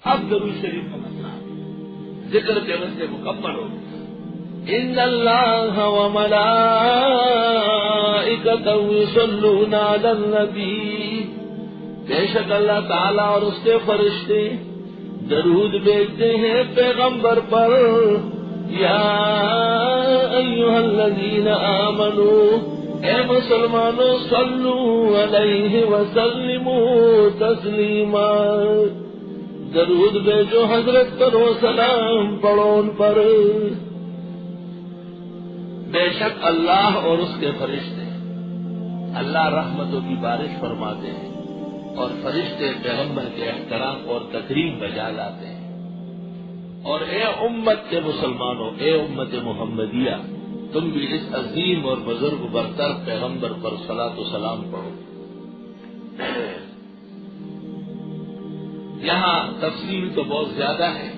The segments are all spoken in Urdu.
اب درود شریف کا مسئلہ ذکر کے وجہ سے مکمل ہو گیا. ان اللہ وملائکتہ یصلون علی النبی، بے شک اللہ تعالی اور اس کے فرشتے درود بھیجتے ہیں پیغمبر پر. یا ایھا الذین آمنوا، اے مسلمانوں، صلو علیہ وسلموا تسلیما، درود بھیجو حضرت پر و سلام پڑھو ان پر. بے شک اللہ اور اس کے فرشتے، اللہ رحمتوں کی بارش فرماتے ہیں اور فرشتے پیغمبر کے احترام اور تکریم بجا لاتے ہیں. اور اے امت کے مسلمانوں، اے امت محمدیہ، تم بھی اس عظیم اور بزرگ برتر پیغمبر پر صلاۃ و سلام پڑھو. یہاں تفصیل تو بہت زیادہ ہے،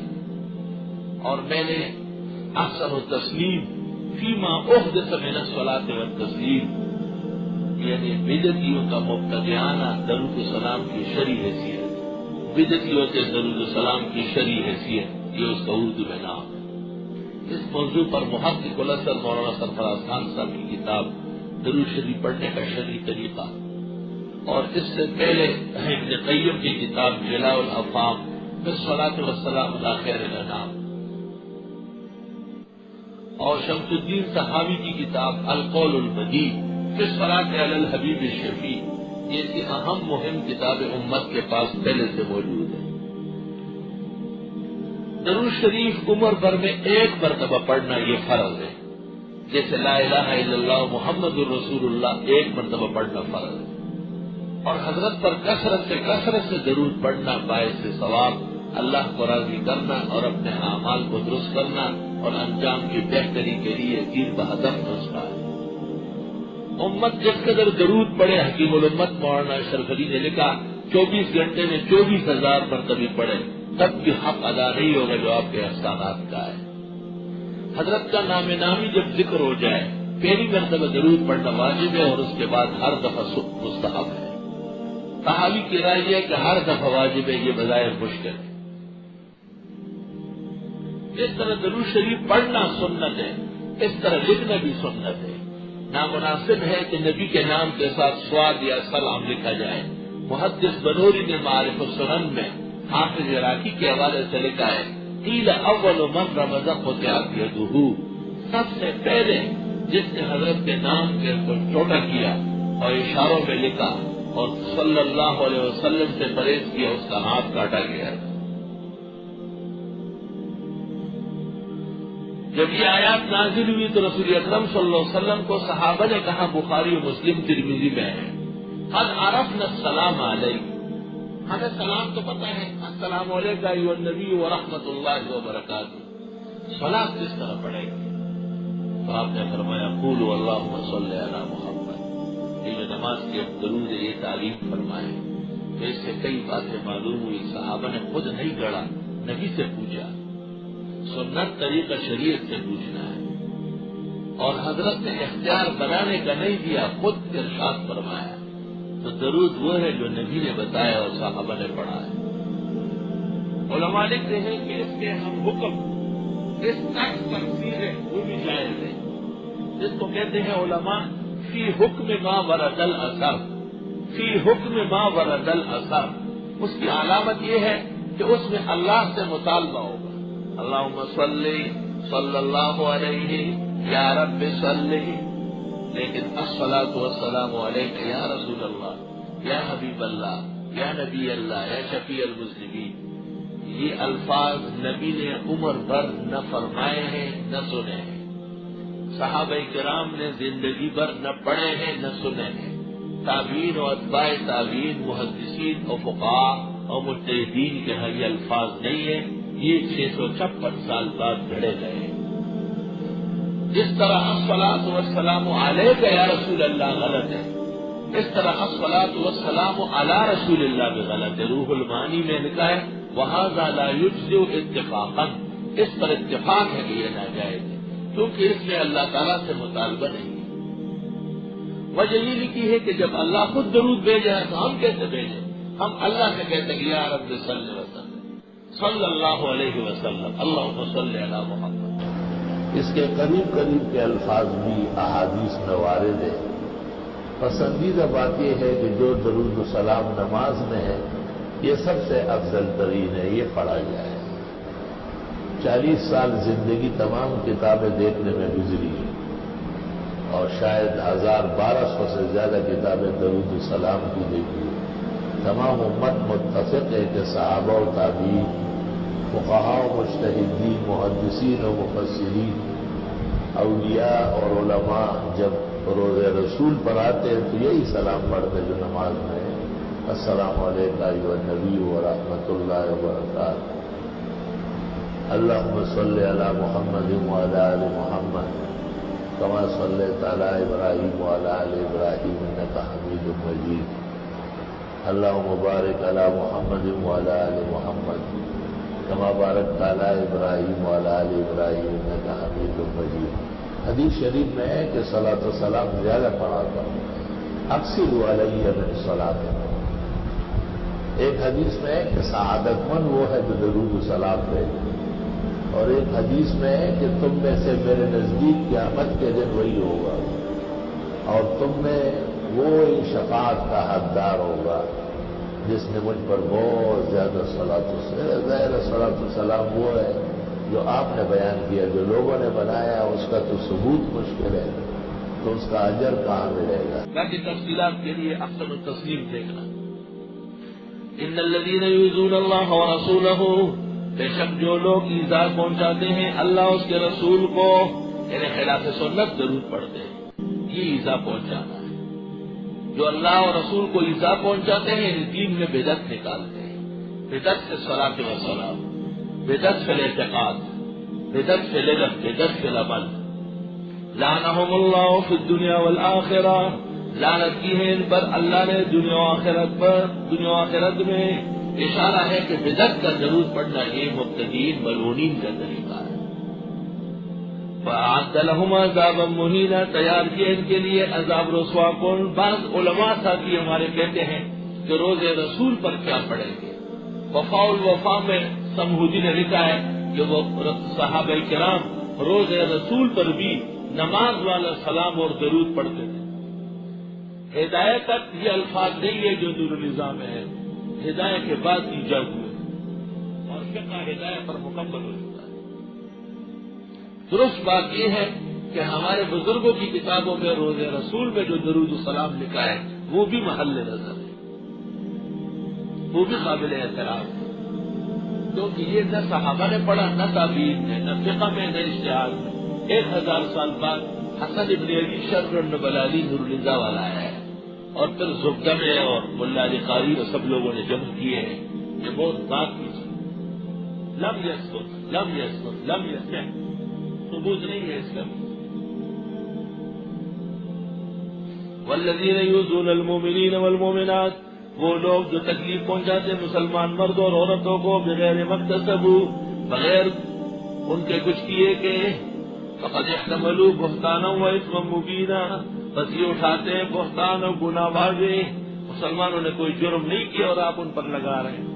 اور میں نے احسن التسلیم فیما احدث من الصلاۃ والتسلیم، یعنی بدعتیوں کا مبتدعانہ درود و سلام کی شرعی حیثیت، بدعتیوں کے درود و سلام کی شرعی حیثیت، یہ اس کا اردو میں نام ہے. اس موضوع پر محقق الاسر مولانا سرفراز خان صاحب کی کتاب درود شریف پڑھنے کا شرعی طریقہ، اور اس سے پہلے ابن قیم کی کتاب جلاء الافہام فی الصلاۃ والسلام علی خیر الانام، اور شمس الدین صحاوی کی کتاب القول المدید فی الصلاۃ علی الحبیب الشفیع. یہ اہم مہم کتاب امت کے پاس پہلے سے موجود ہے. درود شریف عمر بھر میں ایک مرتبہ پڑھنا یہ فرض ہے، جیسے لا الہ الا اللہ محمد الرسول اللہ ایک مرتبہ پڑھنا فرض ہے. اور حضرت پر کثرت سے درود پڑھنا باعث ثواب، اللہ کو راضی کرنا اور اپنے اعمال کو درست کرنا اور انجام کی بہتری کے لیے تیر بہدف نسخہ ہے. امت جس قدر درود پڑھے، حکیم الامت مولانا اشرف علی نے لکھا 24 گھنٹے میں 24,000 مرتبہ پڑھے تب بھی حق ادا نہیں ہوگا جو آپ کے احسانات کا ہے. حضرت کا نام نامی جب ذکر ہو جائے پہلی مرتبہ درود پڑھنا واجب ہے، اور اس کے بعد ہر دفعہ مستحب ہے. صحابی کی رائے یہ ہے کہ ہر دفعہ واجب ہے، یہ بظاہر مشکل ہے. اس طرح درود شریف پڑھنا سنت ہے، اس طرح لکھنا بھی سنت ہے. نامناسب ہے کہ نبی کے نام کے ساتھ سواد یا سلام لکھا جائے. محدث بنوری نے معارف السنن میں حافظ عراقی کے حوالے سے لکھا ہے، قیل اول من رمز قطعت یدہ، سب سے پہلے جس نے حضرت کے نام کے کو چھوٹا کیا اور اشاروں میں لکھا اور صلی اللہ علیہ وسلم سے پرہیز کیا، اس کا ہاتھ کاٹا گیا. جب یہ آیات نازل ہوئی تو رسول اکرم صلی اللہ علیہ وسلم کو صحابہ نے کہا، بخاری و مسلم ترمذی میں ہے، قد عرفنا السلام علیک، ہمیں سلام تو پتہ ہے، السلام علیکم ایھا النبی ورحمۃ اللہ وبرکاتہ، صلاۃ کس طرح پڑھیں گے؟ تو آپ نے فرمایا قولوا اللہم صلی علی محمد. یہ جو نماز کی درود ہے یہ تعلیم فرمائے. تو اس سے کئی باتیں معلوم ہوئی، صحابہ نے خود نہیں گڑھا، نبی سے پوچھا. سنت طریقہ شریعت سے پوچھنا ہے، اور حضرت نے اختیار بنانے کا نہیں دیا، خود ارشاد فرمایا. تو درود وہ ہے جو نبی نے بتایا اور صحابہ نے پڑھا ہے. علماء لکھتے ہیں کہ اس کے ہم حکم اس طرز پر سیدھے وہ بھی جائز ہے، جس کو کہتے ہیں علماء فی حکم ما ورد الاثر، فی حکم ما ورد الاثر. اس کی علامت یہ ہے کہ اس میں اللہ سے مطالبہ ہوگا، اللہم صلی اللہ علیہ یا رب صلی، لیکن الصلاۃ والسلام علیک یا رسول اللہ، یا حبیب اللہ، یا نبی اللہ، یا شفیع المذنبین. یہ الفاظ نبی نے عمر بھر نہ فرمائے ہیں نہ سنے ہیں، صحابہ کرام نے زندگی بھر نہ پڑھے ہیں نہ سنے ہیں. تابعین و اتباع تابعین، محدثین و فقہاء اور مجتہدین کے ہاں یہ الفاظ نہیں ہیں، یہ 656 سال بعد گھڑے گئے ہیں. جس طرح الصلاۃ والسلام علیک یا رسول اللہ غلط ہے، اس طرح الصلاۃ والسلام علی رسول اللہ بھی غلط ہے. روح المعانی میں لکھا ہے وہذا لا یجزئ اتفاقا، اس پر اتفاق ہے کہ یہ ناجائز ہے، کیونکہ اس میں اللہ تعالیٰ سے مطالبہ نہیں ہے. وجہ یہ لکھی ہے کہ جب اللہ خود درود بھیجا ہے تو ہم کیسے بھیجیں؟ ہم اللہ سے کہتے ہیں یا رب صلی وسلم، صلی اللہ علیہ وسلم، اللہم صلی علی محمد۔ اس کے قریب قریب کے الفاظ بھی احادیث میں وارد ہیں۔ پسندیدہ بات یہ ہے کہ جو درود و سلام نماز میں ہے یہ سب سے افضل ترین ہے، یہ پڑھا جائے۔ 40 سال زندگی تمام کتابیں دیکھنے میں گزری ہے اور شاید 1200 سے زیادہ کتابیں درود و سلام کی دیکھی ہے۔ تمام امت متفق ہے کہ صحابہ و تابعین، فقہاء و مجتہدین، محدثین و مفسرین، اولیاء اور علماء جب روز رسول پر آتے ہیں تو یہی سلام پڑھتے جو نماز میں ہے، السلام علیکم ایھا النبی ورحمۃ اللہ وبرکاتہ، اللہم صلی علی محمد وعلی آل محمد کما صلیت علی ابراہیم وعلی آل ابراہیم انک حمید مجید، اللہم بارک علی محمد وعلی آل محمد کما بارکت علی ابراہیم وعلی آل ابراہیم انک حمید مجید۔ حدیث شریف میں ہے کہ صلاۃ و سلام زیادہ پڑھا کرو، اکثر علیہ من صلاۃ۔ ایک حدیث میں ہے کہ سعادت مند وہ ہے جو درود و سلام پہ، اور ایک حدیث میں ہے کہ تم میں سے میرے نزدیک قیامت کے دن وہی ہوگا اور تم میں وہ شفاعت کا حقدار ہوگا جس نے مجھ پر بہت زیادہ صلاۃ و سلام وہ ہے جو آپ نے بیان کیا، جو لوگوں نے بنایا اس کا تو ثبوت مشکل ہے، تو اس کا اجر کہاں ملے گا؟ باقی تفصیلات کے لیے احسن التسلیم دیکھنا۔ ان الذین یؤذون اللہ ورسولہ، بے شک جو لوگ ایذا پہنچاتے ہیں اللہ اس کے رسول کو، یعنی خلاف سنت درود پڑھتے ہیں، یہ ایذا پہنچانا ہے۔ جو اللہ اور رسول کو ایذا پہنچاتے ہیں دین میں بدعت نکالتے ہیں، بدعت سے صلاۃ و سلام، بدعت فی الاعتقاد، بدعت فی العلم، بدعت فی العمل۔ لعنہم اللہ فی الدنیا والآخرہ، لعنت کی ہے ان پر اللہ نے دنیا و آخرت پر۔ دنیا و آخرت میں اشارہ ہے کہ بدعت کا درود پڑھنا یہ مبتدئین ملعونین کا طریقہ ہے۔ فأعد لهم عذابا مہینا، تیار کیا ان کے لیے عذاب رسوا کن۔ بعض علماء ساتھی ہمارے کہتے ہیں کہ روز رسول پر کیا پڑھیں گے۔ وفاء الوفا میں سمہودی نے لکھا ہے کہ وہ صحابہ کرام روز رسول پر بھی نماز والا سلام اور درود پڑھتے تھے۔ ہدایت تک یہ الفاظ نہیں ہے جو نور النظام میں ہے، ہدایت کے بعد ایجاد ہوئے اور فقہ ہدایت پر مکمل ہو چکا ہے۔ درست بات یہ ہے کہ ہمارے بزرگوں کی کتابوں میں روز رسول میں جو درود السلام لکھا ہے وہ بھی محل نظر ہے، وہ بھی قابل احترام ہے، کیونکہ یہ نہ صحابہ نے پڑھا، نہ تابعین نے، نہ فقہ میں، نہ اجتہاد میں۔ 1000 سال بعد حسن ابن علی شر النبلالی نور النظام والا ہے، اور پھر زبدہ میں اور ملا علی قاری اور سب لوگوں نے جمع کیے ہیں۔ یہ بہت بات کی چیز، لم یثبت ثبوت نہیں ہے اس کا۔ والذین یؤذون المؤمنین والمؤمنات، وہ لوگ جو تکلیف پہنچاتے مسلمان مرد اور عورتوں کو بغیر مکتسب، بغیر ان کے کچھ کیے کہ فقد احتملوا بہتانا و اثما مبینا، بس یہ اٹھاتے ہیں بہتان اور گناہ واضح۔ مسلمانوں نے کوئی جرم نہیں کیا اور آپ ان پر لگا رہے ہیں۔